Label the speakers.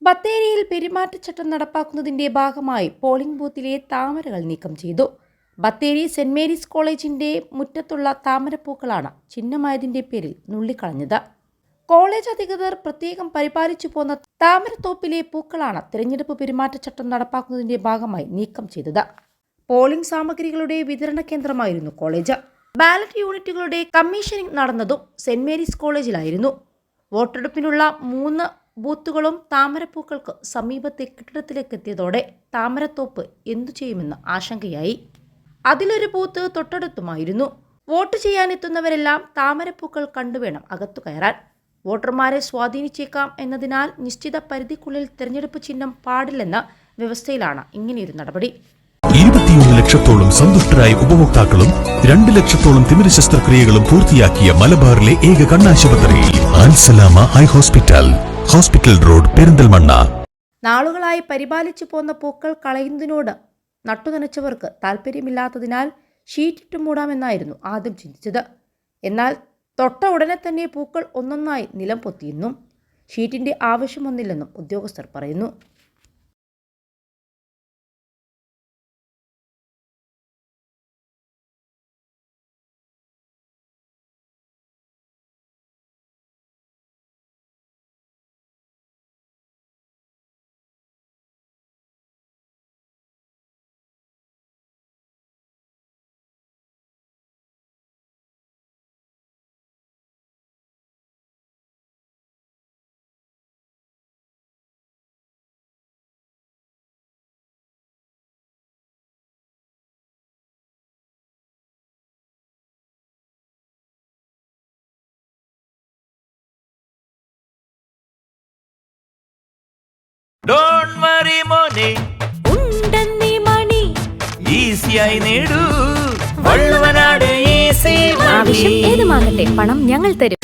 Speaker 1: ബത്തേരിയിൽ പെരുമാറ്റച്ചട്ടം നടപ്പാക്കുന്നതിന്റെ ഭാഗമായി പോളിംഗ് ബൂത്തിലെ താമരകൾ നീക്കം ചെയ്തു. ബത്തേരി സെന്റ് മേരീസ് കോളേജിന്റെ മുറ്റത്തുള്ള താമരപ്പൂക്കളാണ് ചിഹ്നമായതിന്റെ പേരിൽ നുള്ളിക്കളഞ്ഞത്. കോളേജ് അധികൃതർ പ്രത്യേകം പരിപാലിച്ചു പോന്ന താമരത്തോപ്പിലെ പൂക്കളാണ് തിരഞ്ഞെടുപ്പ് പെരുമാറ്റച്ചട്ടം നടപ്പാക്കുന്നതിന്റെ ഭാഗമായി നീക്കം ചെയ്തത്. പോളിംഗ് സാമഗ്രികളുടെ വിതരണ കേന്ദ്രമായിരുന്നു കോളേജ്. ബാലറ്റ് യൂണിറ്റുകളുടെ കമ്മീഷനിംഗ് നടന്നതും സെന്റ് മേരീസ് കോളേജിലായിരുന്നു. വോട്ടെടുപ്പിനുള്ള 3 ബൂത്തുകളും താമരപ്പൂക്കൾക്ക് സമീപത്തെ കെട്ടിടത്തിലേക്ക് എത്തിയതോടെ താമരത്തോപ്പ് എന്തു ചെയ്യുമെന്ന് ആശങ്കയായി. അതിലൊരു ബൂത്ത് തൊട്ടടുത്തുമായിരുന്നു. വോട്ട് ചെയ്യാനെത്തുന്നവരെല്ലാം താമരപ്പൂക്കൾ കണ്ടുവേണം അകത്തു കയറാൻ. വോട്ടർമാരെ സ്വാധീനിച്ചേക്കാം എന്നതിനാൽ നിശ്ചിത പരിധിക്കുള്ളിൽ തെരഞ്ഞെടുപ്പ് ചിഹ്നം പാടില്ലെന്ന വ്യവസ്ഥയിലാണ് ഇങ്ങനെയൊരു നടപടി.
Speaker 2: 21 ലക്ഷത്തോളം സന്തുഷ്ടരായ ഉപഭോക്താക്കളും 2 ലക്ഷത്തോളം തിമിര ശസ്ത്രക്രിയകളും പൂർത്തിയാക്കിയ മലബാറിലെ ഏക കണ്ണാശുപത്രി Al Salama high hospital, hospital road, Perinthalmanna.
Speaker 1: നാളുകളായി പരിപാലിച്ചു പോന്ന പൂക്കൾ കളയുന്നതിനോട് നട്ടുനനച്ചവർക്ക് താല്പര്യമില്ലാത്തതിനാൽ ഷീറ്റിട്ട് മൂടാമെന്നായിരുന്നു ആദ്യം ചിന്തിച്ചത്. എന്നാൽ തൊട്ട ഉടനെ തന്നെ പൂക്കൾ ഒന്നൊന്നായി നിലം പൊത്തിയെന്നും ഷീറ്റിന്റെ ആവശ്യമൊന്നില്ലെന്നും ഉദ്യോഗസ്ഥർ പറയുന്നു.
Speaker 3: Don't worry money
Speaker 4: ഉണ്ടെന്നീ മണി
Speaker 3: ഈസിയായി നേടൂ വള്ളുവനാട് ഈസി മണി.
Speaker 4: ആവശ്യം ഏതുമാകട്ടെ പണം ഞങ്ങൾ തരും.